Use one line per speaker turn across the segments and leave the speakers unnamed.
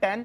10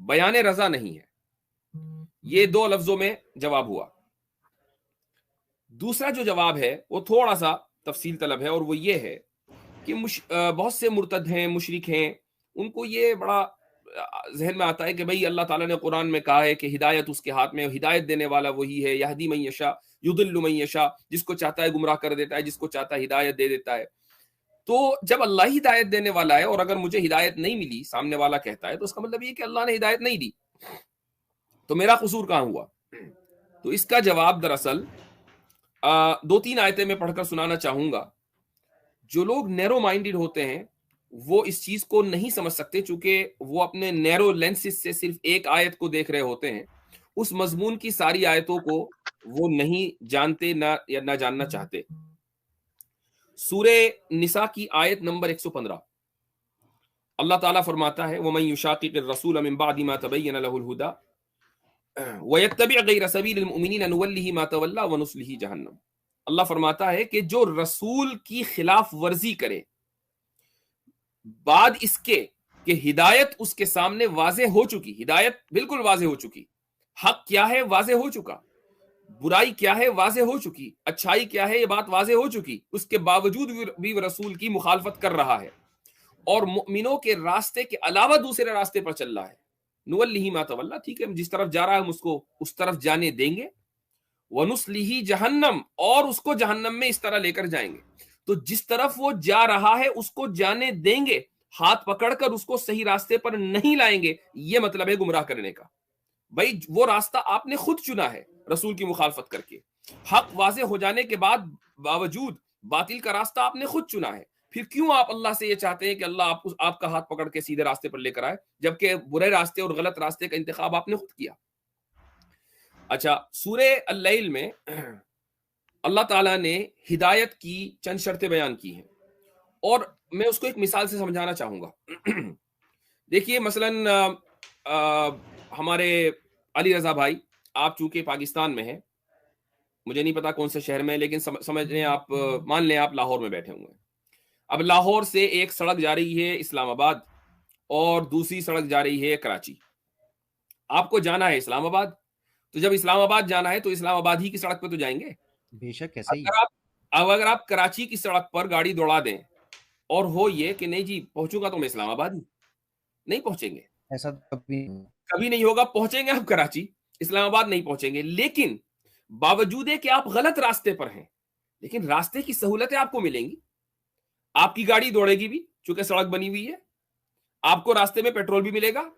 بیان رضا نہیں ہے. یہ دو لفظوں میں جواب ہوا. دوسرا جو جواب ہے وہ تھوڑا سا تفصیل طلب ہے، اور وہ یہ ہے کہ بہت سے مرتد ہیں، مشرک ہیں، ان کو یہ بڑا ذہن میں آتا ہے کہ بھئی اللہ تعالیٰ نے قرآن میں کہا ہے کہ ہدایت اس کے ہاتھ میں، ہدایت دینے والا وہی ہے، یہدی من یشاء یضل من یشاء، جس کو چاہتا ہے گمراہ کر دیتا ہے، جس کو چاہتا ہے ہدایت دے دیتا ہے. تو جب اللہ ہی ہدایت دینے والا ہے اور اگر مجھے ہدایت نہیں ملی، سامنے والا کہتا ہے، تو اس کا مطلب یہ کہ اللہ نے ہدایت نہیں دی، تو میرا قصور کہاں ہوا؟ تو اس کا جواب دراصل دو تین آیتیں میں پڑھ کر سنانا چاہوں گا. جو لوگ نیرو مائنڈڈ ہوتے ہیں وہ اس چیز کو نہیں سمجھ سکتے، چونکہ وہ اپنے نیرو لینسز سے صرف ایک آیت کو دیکھ رہے ہوتے ہیں، اس مضمون کی ساری آیتوں کو وہ نہیں جانتے یا نہ جاننا چاہتے. سورہ نساء کی آیت نمبر 115 اللہ تعالیٰ فرماتا ہے وَمَن يُشَاقِقِ الرَّسُولَ مِن بَعْدِ مَا تَبَيَّنَ لَهُ الْهُدَى وَيَتَّبِعْ غَيْرَ سَبِيلِ الْمُؤْمِنِينَ نُوَلِّهِ مَا تَوَلَّى وَنُصْلِهِ جَهَنَّمَ. اللہ فرماتا ہے کہ جو رسول کی خلاف ورزی کرے بعد اس کے کہ ہدایت اس کے سامنے واضح ہو چکی، ہدایت بالکل واضح ہو چکی، حق کیا ہے واضح ہو چکا، برائی کیا ہے واضح ہو چکی، اچھائی کیا ہے یہ بات واضح ہو چکی، اس کے باوجود بھی وہ رسول کی مخالفت کر رہا ہے اور مؤمنوں کے راستے کے علاوہ دوسرے راستے پر چل رہا ہے، نُوَلِّهِ مَا تَوَلَّى، ٹھیک ہے جس طرف جا رہا ہے ہم اس کو اس طرف جانے دیں گے، وَنُصْلِهِ جَهَنَّمَ، اور اس کو جہنم میں اس طرح لے کر جائیں گے. تو جس طرف وہ جا رہا ہے اس کو جانے دیں گے، ہاتھ پکڑ کر اس کو صحیح راستے پر نہیں لائیں گے، یہ مطلب ہے گمراہ کرنے کا. بھائی وہ راستہ آپ نے خود چنا ہے رسول کی مخالفت کر کے، حق واضح ہو جانے کے بعد باوجود باطل کا راستہ آپ نے خود چنا ہے، پھر کیوں آپ اللہ سے یہ چاہتے ہیں کہ اللہ آپ کا ہاتھ پکڑ کے سیدھے راستے پر لے کر آئے، جبکہ برے راستے اور غلط راستے کا انتخاب آپ نے خود کیا. اچھا، سورہ اللیل میں اللہ تعالیٰ نے ہدایت کی چند شرطیں بیان کی ہیں، اور میں اس کو ایک مثال سے سمجھانا چاہوں گا. دیکھیے مثلاً ہمارے علی رضا بھائی، آپ چونکہ پاکستان میں ہیں، مجھے نہیں پتا کون سے شہر میں، لیکن سمجھ لیں آپ، مان لیں آپ لاہور میں بیٹھے ہوئے ہیں. اب لاہور سے ایک سڑک جا رہی ہے اسلام آباد اور دوسری سڑک جا رہی ہے کراچی. آپ کو جانا ہے اسلام آباد، تو جب اسلام آباد جانا ہے تو اسلام آباد ہی کی سڑک پہ تو جائیں گے.
بے شک ایسا ہی.
اگر آپ کراچی کی سڑک پر گاڑی دوڑا دیں اور ہو یہ کہ نہیں جی پہنچوں گا تو میں اسلام آباد ہی، نہیں پہنچیں گے،
ایسا
کبھی نہیں ہوگا. پہنچیں گے آپ کراچی، اسلام آباد نہیں پہنچیں گے. لیکن باوجود ہے کہ آپ غلط راستے پر ہیں، لیکن راستے کی سہولتیں آپ کو ملیں گی. آپ کی گاڑی دوڑے گی بھی چونکہ سڑک بنی ہوئی ہے، آپ کو راستے میں پیٹرول بھی ملے گا،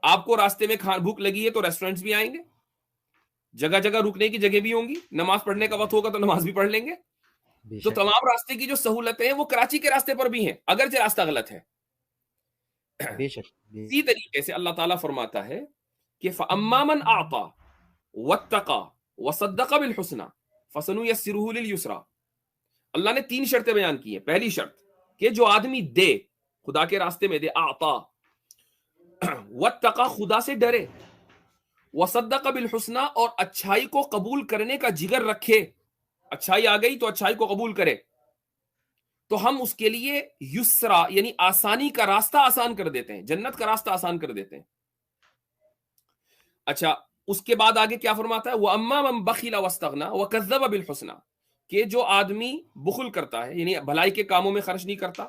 آپ کو راستے میں بھوک لگی ہے تو ریسٹورینٹس بھی آئیں گے، جگہ جگہ رکنے کی جگہ بھی ہوں گی، نماز پڑھنے کا وقت ہوگا تو نماز بھی پڑھ لیں گے. تو تمام راستے کی جو سہولتیں ہیں وہ کراچی کے راستے پر بھی ہیں اگرچہ راستہ غلط ہے. اسی طریقے سے اللہ تعالیٰ فرماتا ہے کہ فَأَمَّا مَنْ أَعْطَى وَاتَّقَى وَصَدَّقَ بِالْحُسْنَى فَسَنُيَسِّرُهُ لِلْيُسْرَى. اللہ نے 3 شرطیں بیان کی ہیں. پہلی شرط کہ جو آدمی دے، خدا کے راستے میں دے، اعطا، واتقى، خدا سے ڈرے، وصدق بالحسنى، اور اچھائی کو قبول کرنے کا جگر رکھے. اچھائی آ گئی تو اچھائی کو قبول کرے، تو ہم اس کے لیے یسرا یعنی آسانی کا راستہ آسان کر دیتے ہیں، جنت کا راستہ آسان کر دیتے ہیں. اچھا، اس کے بعد آگے کیا فرماتا ہے؟ وَأَمَّا مَن بَخِلَ وَاسْتَغْنَى وَكَذَّبَ بِالْحُسْنَى، کہ جو آدمی بخل کرتا ہے یعنی بھلائی کے کاموں میں خرچ نہیں کرتا،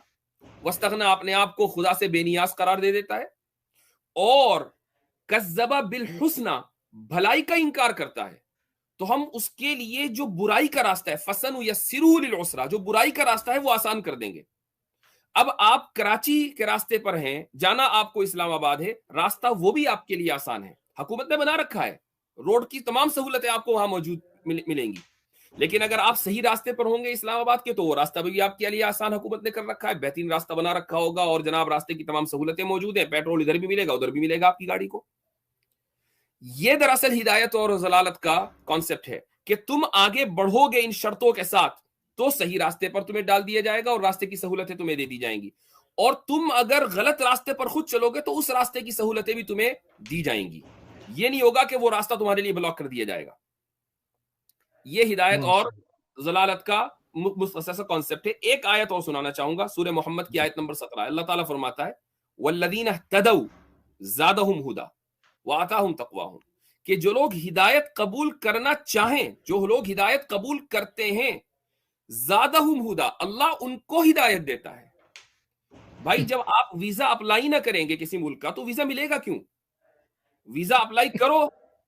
واستغنى، اپنے آپ کو خدا سے بے نیاز قرار دے دیتا ہے، اور کذب بالحسنى، بھلائی کا انکار کرتا ہے، تو ہم اس کے لیے جو برائی کا راستہ ہے فَسَنُيَسِّرُهُ لِلْعُسْرَى، جو برائی کا راستہ ہے وہ آسان کر دیں گے. اب آپ کراچی کے راستے پر ہیں، جانا آپ کو اسلام آباد ہے، راستہ وہ بھی آپ کے لیے آسان ہے، حکومت نے بنا رکھا ہے، روڈ کی تمام سہولتیں آپ کو وہاں موجود ملیں گی. لیکن اگر آپ صحیح راستے پر ہوں گے اسلام آباد کے، تو وہ راستہ بھی آپ کے لیے آسان حکومت نے کر رکھا ہے، بہترین راستہ بنا رکھا ہوگا، اور جناب راستے کی تمام سہولتیں موجود ہیں، پیٹرول ادھر بھی ملے گا ادھر بھی ملے گا آپ کی گاڑی کو. یہ دراصل ہدایت اور ضلالت کا کانسیپٹ ہے کہ تم آگے بڑھو گے ان شرطوں کے ساتھ تو صحیح راستے پر تمہیں ڈال دیا جائے گا اور راستے کی سہولتیں تمہیں دے دی جائیں گی، اور تم اگر غلط راستے پر خود چلو گے تو اس راستے کی سہولتیں بھی تمہیں دی جائیں گی. یہ نہیں ہوگا کہ وہ راستہ تمہارے لیے بلاک کر دیا جائے گا. یہ ہدایت اور ضلالت کا مختصر سا کانسیپٹ ہے. ایک آیت اور سنانا چاہوں گا، سورہ محمد کی آیت نمبر 17. اللہ تعالیٰ فرماتا ہے وَالَّذِينَ اهْتَدَوْا زادہم ہدا وآتاہم تقواہم، کہ جو لوگ ہدایت قبول کرنا چاہیں، جو لوگ ہدایت قبول کرتے ہیں، زادہم ہدا، اللہ ان کو ہدایت دیتا ہے۔ بھائی جب آپ ویزا اپلائی نہ کریں گے کسی ملک کا تو ویزا ملے گا کیوں؟ ویزا اپلائی کرو،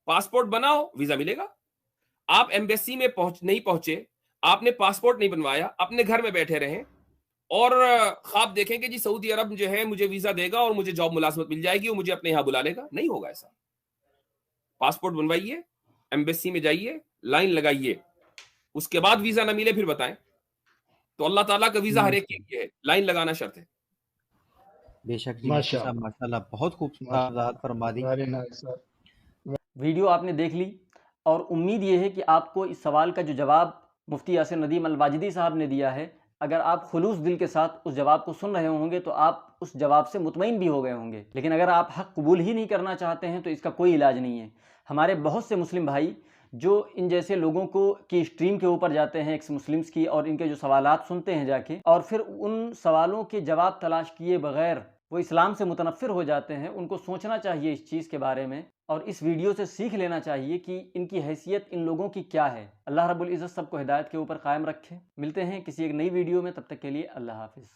پاسپورٹ بناؤ، ویزا ملے گا۔ آپ ایمبیسی میں نہیں پہنچے، آپ نے پاسپورٹ نہیں بنوایا، اپنے گھر میں بیٹھے رہیں اور خواب دیکھیں کہ جی سعودی عرب جو ہے مجھے ویزا دے گا اور مجھے جاب ملازمت مل جائے گی اور مجھے اپنے یہاں بلا لے گا، نہیں ہوگا ایسا۔ پاسپورٹ بنوائیے، ایمبیسی میں جائیے، لائن لگائیے، اس کے بعد ویزا نہ ملے پھر بتائیں۔ تو اللہ تعالیٰ کا ویزا ہر ایک کے لیے ہے، لائن لگانا شرط ہے۔
بے شک جی، مفتی صاحب ماشاءاللہ بہت خوبصورت وضاحت فرما دی۔
ویڈیو آپ نے دیکھ لی، اور امید یہ ہے کہ آپ کو اس سوال کا جو جواب مفتی یاسر ندیم الواجدی صاحب نے دیا ہے، اگر آپ خلوص دل کے ساتھ اس جواب کو سن رہے ہوں گے تو آپ اس جواب سے مطمئن بھی ہو گئے ہوں گے۔ لیکن اگر آپ حق قبول ہی نہیں کرنا چاہتے ہیں تو اس کا کوئی علاج نہیں ہے۔ ہمارے بہت سے مسلم بھائی جو ان جیسے لوگوں کی اسٹریم کے اوپر جاتے ہیں، ایکس مسلمز کی، اور ان کے جو سوالات سنتے ہیں جا کے، اور پھر ان سوالوں کے جواب تلاش کیے بغیر وہ اسلام سے متنفر ہو جاتے ہیں، ان کو سوچنا چاہیے اس چیز کے بارے میں، اور اس ویڈیو سے سیکھ لینا چاہیے کہ ان کی حیثیت ان لوگوں کی کیا ہے۔ اللہ رب العزت سب کو ہدایت کے اوپر قائم رکھے۔ ملتے ہیں کسی ایک نئی ویڈیو میں، تب تک کے لیے اللہ حافظ۔